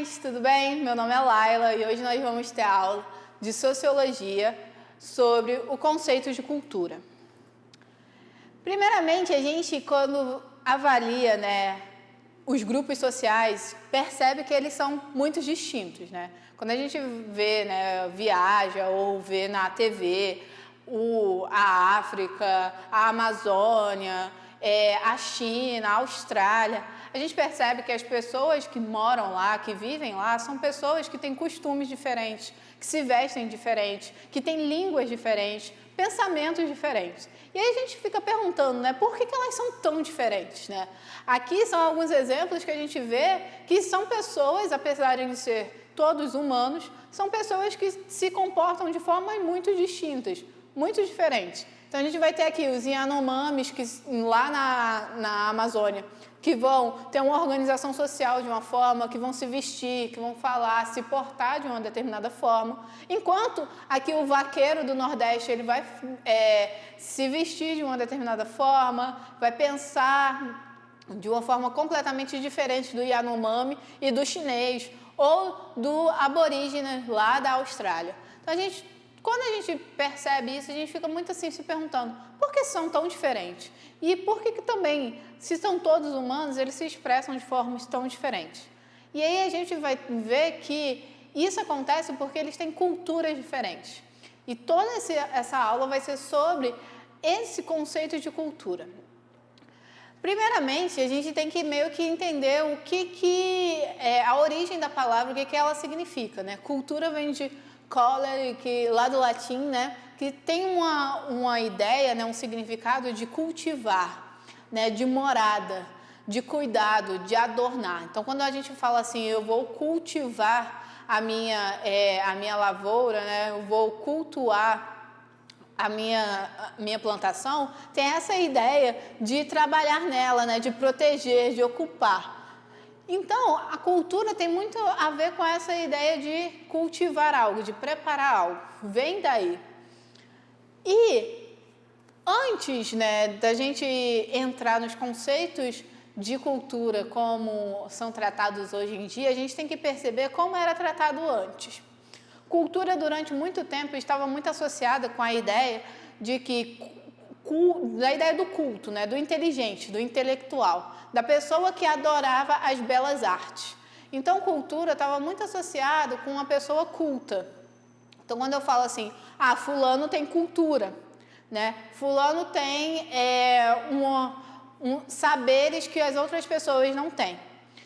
gente, tudo bem? Meu nome é Laila e hoje nós vamos ter aula de Sociologia sobre o conceito de cultura. Primeiramente, a gente, quando avalia, os grupos sociais, percebe que eles são muito distintos, Quando a gente vê, viaja ou vê na TV a África, a Amazônia, a China, a Austrália, a gente percebe que as pessoas que moram lá, que vivem lá, são pessoas que têm costumes diferentes, que se vestem diferentes, que têm línguas diferentes, pensamentos diferentes. E aí a gente fica perguntando, por que elas são tão diferentes, Aqui são alguns exemplos que a gente vê que são pessoas, apesar de ser todos humanos, são pessoas que se comportam de formas muito distintas, muito diferentes. Então a gente vai ter aqui os Yanomamis, que lá na Amazônia, que vão ter uma organização social de uma forma, que vão se vestir, que vão falar, se portar de uma determinada forma. Enquanto aqui o vaqueiro do Nordeste, ele vai se vestir de uma determinada forma, vai pensar de uma forma completamente diferente do Yanomami e do chinês, ou do aborígene lá da Austrália. Então quando a gente percebe isso, a gente fica muito assim se perguntando, por que são tão diferentes? E por que também, se são todos humanos, eles se expressam de formas tão diferentes? E aí a gente vai ver que isso acontece porque eles têm culturas diferentes. E toda essa aula vai ser sobre esse conceito de cultura. Primeiramente, a gente tem que meio que entender o que é a origem da palavra, o que ela significa, Cultura vem de colere, que lá do latim, que tem uma ideia, um significado de cultivar, de morada, de cuidado, de adornar. Então, quando a gente fala assim, eu vou cultivar a minha lavoura, eu vou cultuar a minha plantação, tem essa ideia de trabalhar nela, de proteger, de ocupar. Então, a cultura tem muito a ver com essa ideia de cultivar algo, de preparar algo. Vem daí. E antes, da gente entrar nos conceitos de cultura como são tratados hoje em dia, a gente tem que perceber como era tratado antes. Cultura, durante muito tempo, estava muito associada com a ideia da ideia do culto, do inteligente, do intelectual, da pessoa que adorava as belas artes. Então, cultura estava muito associado com uma pessoa culta. Então, quando eu falo assim, fulano tem cultura, fulano tem saberes que as outras pessoas não têm.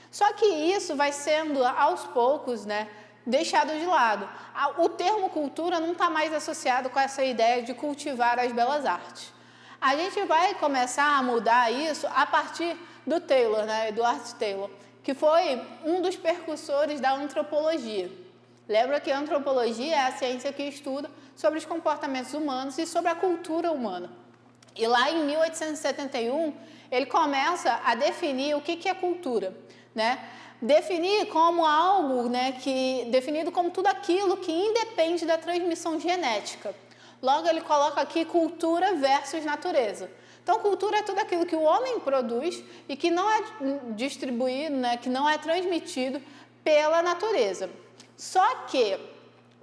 Só que isso vai sendo, aos poucos, deixado de lado. O termo cultura não está mais associado com essa ideia de cultivar as belas artes. A gente vai começar a mudar isso a partir do Taylor, Edward Taylor, que foi um dos precursores da antropologia. Lembra que a antropologia é a ciência que estuda sobre os comportamentos humanos e sobre a cultura humana. E lá em 1871, ele começa a definir o que é cultura, Definir como algo, definido como tudo aquilo que independe da transmissão genética. Logo, ele coloca aqui cultura versus natureza. Então, cultura é tudo aquilo que o homem produz e que não é distribuído, que não é transmitido pela natureza. Só que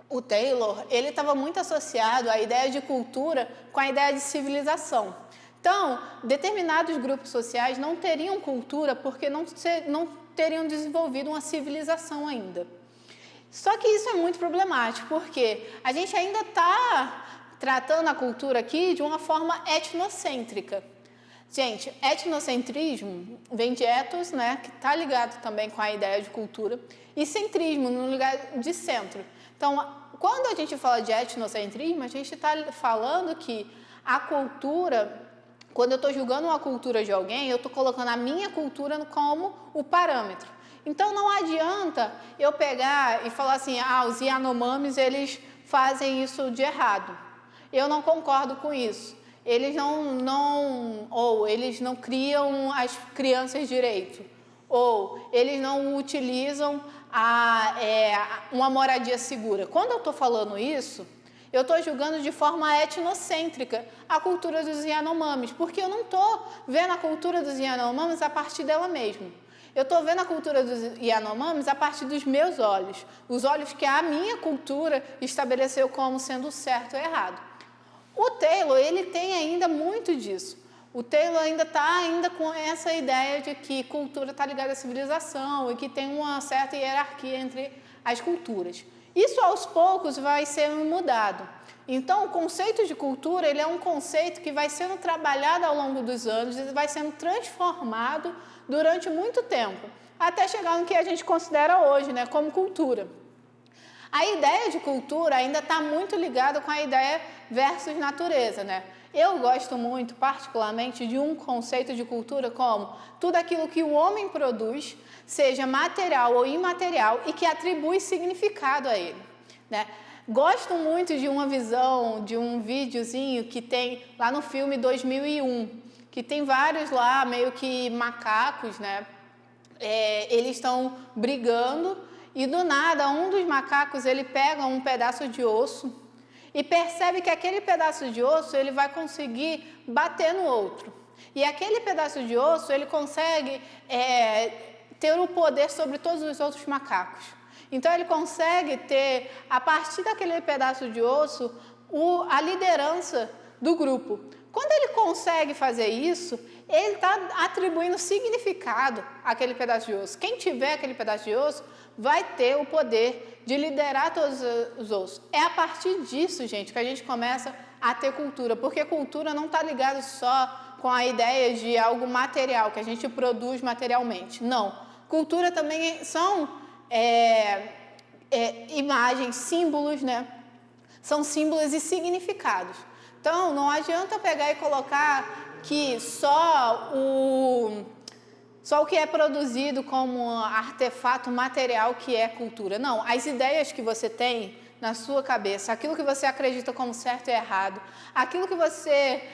o Taylor, ele estava muito associado à ideia de cultura com a ideia de civilização. Então, determinados grupos sociais não teriam cultura porque não teriam desenvolvido uma civilização ainda. Só que isso é muito problemático, porque a gente ainda está tratando a cultura aqui de uma forma etnocêntrica. Gente, etnocentrismo vem de ethos, que está ligado também com a ideia de cultura, e centrismo, no lugar de centro. Então, quando a gente fala de etnocentrismo, a gente está falando que a cultura, quando eu estou julgando uma cultura de alguém, eu estou colocando a minha cultura como o parâmetro. Então, não adianta eu pegar e falar assim, os Yanomamis, eles fazem isso de errado. Eu não concordo com isso. Eles eles não criam as crianças direito. Ou eles não utilizam uma moradia segura. Quando eu estou falando isso, eu estou julgando de forma etnocêntrica a cultura dos Yanomamis, porque eu não estou vendo a cultura dos Yanomamis a partir dela mesma. Eu estou vendo a cultura dos Yanomamis a partir dos meus olhos, os olhos que a minha cultura estabeleceu como sendo certo ou errado. O Taylor, ele tem ainda muito disso. O Taylor ainda está com essa ideia de que cultura está ligada à civilização e que tem uma certa hierarquia entre as culturas. Isso, aos poucos, vai sendo mudado. Então, o conceito de cultura, ele é um conceito que vai sendo trabalhado ao longo dos anos e vai sendo transformado durante muito tempo, até chegar no que a gente considera hoje, né, como cultura. A ideia de cultura ainda está muito ligada com a ideia versus natureza, né? Eu gosto muito, particularmente, de um conceito de cultura como tudo aquilo que o homem produz, seja material ou imaterial, e que atribui significado a ele, né? Gosto muito de uma visão, de um videozinho que tem lá no filme 2001, que tem vários lá, meio que macacos, né? Eles estão brigando e, do nada, um dos macacos, ele pega um pedaço de osso e percebe que aquele pedaço de osso ele vai conseguir bater no outro. E aquele pedaço de osso ele consegue ter o poder sobre todos os outros macacos. Então ele consegue ter, a partir daquele pedaço de osso, a liderança do grupo. Quando ele consegue fazer isso, ele está atribuindo significado àquele pedaço de osso. Quem tiver aquele pedaço de osso vai ter o poder de liderar todos os outros. É a partir disso, gente, que a gente começa a ter cultura, porque cultura não está ligada só com a ideia de algo material, que a gente produz materialmente. Não. Cultura também são imagens, símbolos, né? São símbolos e significados. Então, não adianta pegar e colocar que só o que é produzido como artefato material que é cultura. Não, as ideias que você tem na sua cabeça, aquilo que você acredita como certo e errado, aquilo que você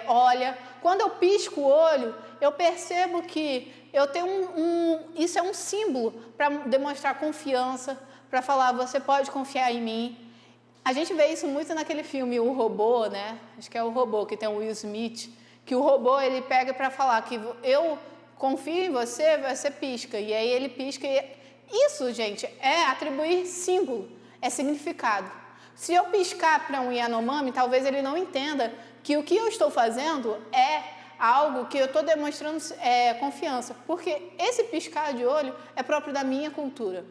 olha. Quando eu pisco o olho, eu percebo que eu tenho isso é um símbolo para demonstrar confiança, para falar, você pode confiar em mim. A gente vê isso muito naquele filme O Robô, né? Acho que é O Robô, que tem o Will Smith, que o robô ele pega para falar que eu confio em você, você pisca. E aí ele pisca. Isso, gente, é atribuir símbolo, é significado. Se eu piscar para um Yanomami, talvez ele não entenda que o que eu estou fazendo é algo que eu estou demonstrando confiança, porque esse piscar de olho é próprio da minha cultura.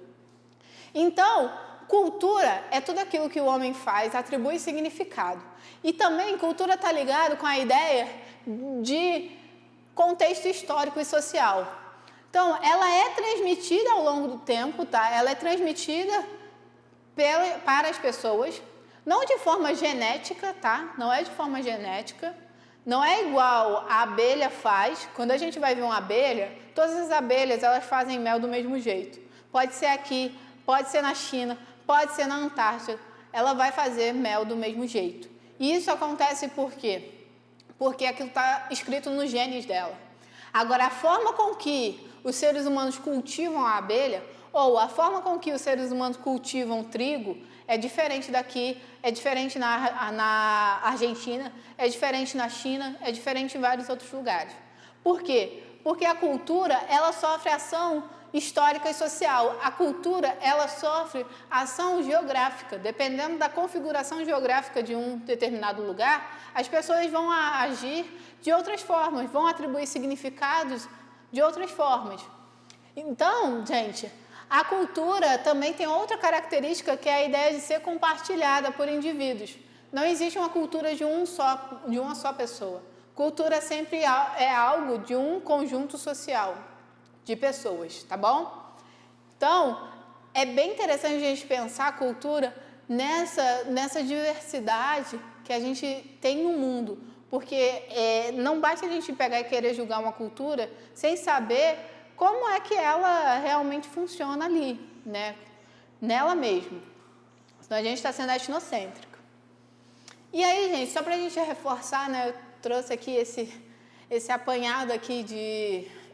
Então, cultura é tudo aquilo que o homem faz, atribui significado. E também cultura está ligado com a ideia de contexto histórico e social. Então, ela é transmitida ao longo do tempo, tá? Ela é transmitida para as pessoas, não de forma genética, tá? Não é de forma genética. Não é igual a abelha faz. Quando a gente vai ver uma abelha, todas as abelhas elas fazem mel do mesmo jeito. Pode ser aqui, pode ser na China, pode ser na Antártida. Ela vai fazer mel do mesmo jeito. E isso acontece por quê? Porque aquilo está escrito nos genes dela. Agora, a forma com que os seres humanos cultivam a abelha, ou a forma com que os seres humanos cultivam trigo, é diferente daqui, é diferente na Argentina, é diferente na China, é diferente em vários outros lugares. Por quê? Porque a cultura, ela sofre ação histórica e social. A cultura, ela sofre ação geográfica. Dependendo da configuração geográfica de um determinado lugar, as pessoas vão agir de outras formas, vão atribuir significados de outras formas. Então, gente, a cultura também tem outra característica que é a ideia de ser compartilhada por indivíduos. Não existe uma cultura de uma só pessoa. Cultura sempre é algo de um conjunto social de pessoas, tá bom? Então, é bem interessante a gente pensar a cultura nessa diversidade que a gente tem no mundo, porque não basta a gente pegar e querer julgar uma cultura sem saber como é que ela realmente funciona ali, né? Nela mesma. Senão a gente está sendo etnocêntrico. E aí, gente, só para a gente reforçar, né? Eu trouxe aqui esse apanhado aqui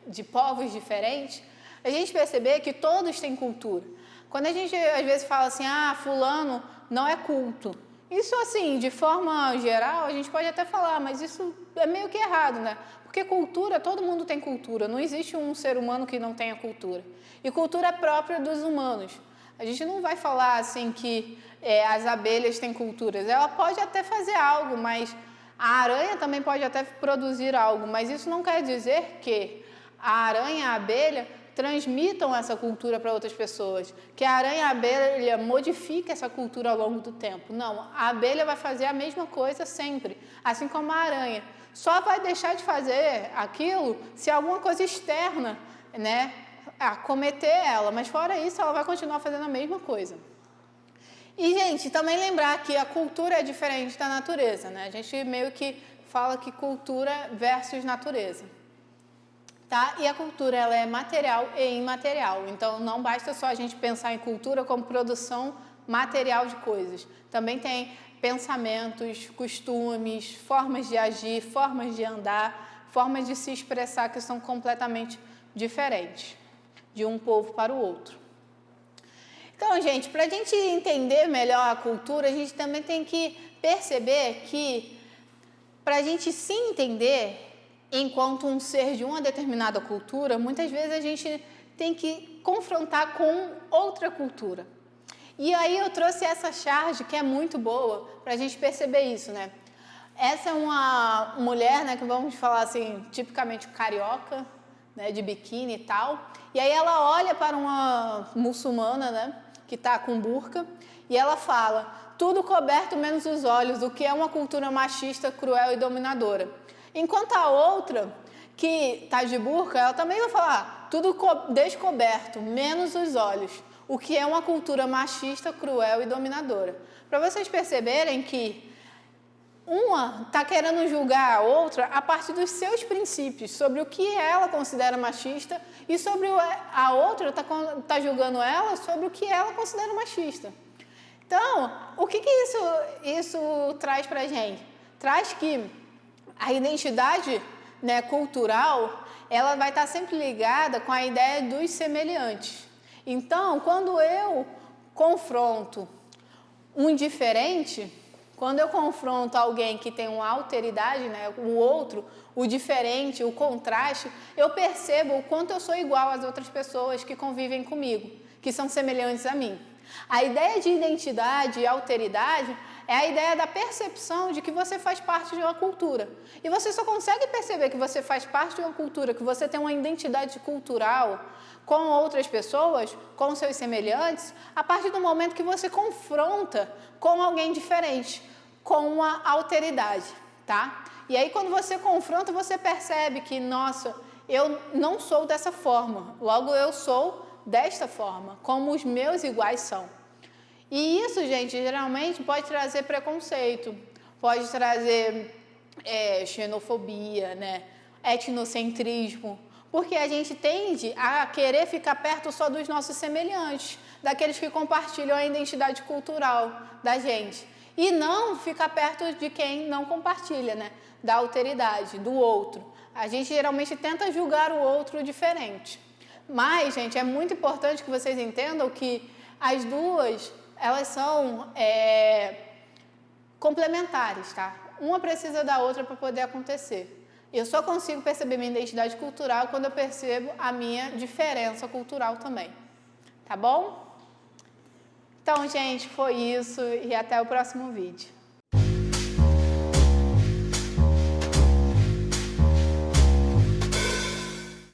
de povos diferentes, a gente perceber que todos têm cultura. Quando a gente às vezes fala assim, fulano não é culto, Isso, assim, de forma geral, a gente pode até falar, mas isso é meio que errado, né? Porque cultura, todo mundo tem cultura, não existe um ser humano que não tenha cultura. E cultura é própria dos humanos. A gente não vai falar, assim, que as abelhas têm culturas. Ela pode até fazer algo, mas a aranha também pode até produzir algo, mas isso não quer dizer que a aranha e a abelha transmitam essa cultura para outras pessoas, que a aranha e a abelha modifiquem essa cultura ao longo do tempo. Não, a abelha vai fazer a mesma coisa sempre, assim como a aranha. Só vai deixar de fazer aquilo se alguma coisa externa, né, acometer ela, mas fora isso ela vai continuar fazendo a mesma coisa. E, gente, também lembrar que a cultura é diferente da natureza, né? A gente meio que fala que cultura versus natureza. Tá? E a cultura ela é material e imaterial, então não basta só a gente pensar em cultura como produção material de coisas. Também tem pensamentos, costumes, formas de agir, formas de andar, formas de se expressar que são completamente diferentes de um povo para o outro. Então, gente, para a gente entender melhor a cultura, a gente também tem que perceber que para a gente se entender enquanto um ser de uma determinada cultura, muitas vezes a gente tem que confrontar com outra cultura. E aí eu trouxe essa charge que é muito boa para a gente perceber isso, né? Essa é uma mulher, né, que vamos falar assim, tipicamente carioca, né, de biquíni e tal. E aí ela olha para uma muçulmana, né, que está com burca, e ela fala: tudo coberto menos os olhos, o que é uma cultura machista, cruel e dominadora. Enquanto a outra, que está de burca, ela também vai falar tudo descoberto, menos os olhos, o que é uma cultura machista, cruel e dominadora. Para vocês perceberem que uma está querendo julgar a outra a partir dos seus princípios, sobre o que ela considera machista, e sobre a outra está julgando ela sobre o que ela considera machista. Então, o que isso traz para a gente? Traz que a identidade, né, cultural, ela vai estar sempre ligada com a ideia dos semelhantes. Então, quando eu confronto um diferente, quando eu confronto alguém que tem uma alteridade, né, o outro, o diferente, o contraste, eu percebo o quanto eu sou igual às outras pessoas que convivem comigo, que são semelhantes a mim. A ideia de identidade e alteridade é a ideia da percepção de que você faz parte de uma cultura. E você só consegue perceber que você faz parte de uma cultura, que você tem uma identidade cultural com outras pessoas, com seus semelhantes, a partir do momento que você confronta com alguém diferente, com uma alteridade, tá? E aí quando você confronta, você percebe que, nossa, eu não sou dessa forma, logo eu sou desta forma, como os meus iguais são. E isso, gente, geralmente pode trazer preconceito, pode trazer xenofobia, né? Etnocentrismo, porque a gente tende a querer ficar perto só dos nossos semelhantes, daqueles que compartilham a identidade cultural da gente, e não ficar perto de quem não compartilha, né? Da alteridade, do outro. A gente geralmente tenta julgar o outro diferente. Mas, gente, é muito importante que vocês entendam que as duas, elas são complementares, tá? Uma precisa da outra para poder acontecer. Eu só consigo perceber minha identidade cultural quando eu percebo a minha diferença cultural também. Tá bom? Então, gente, foi isso e até o próximo vídeo.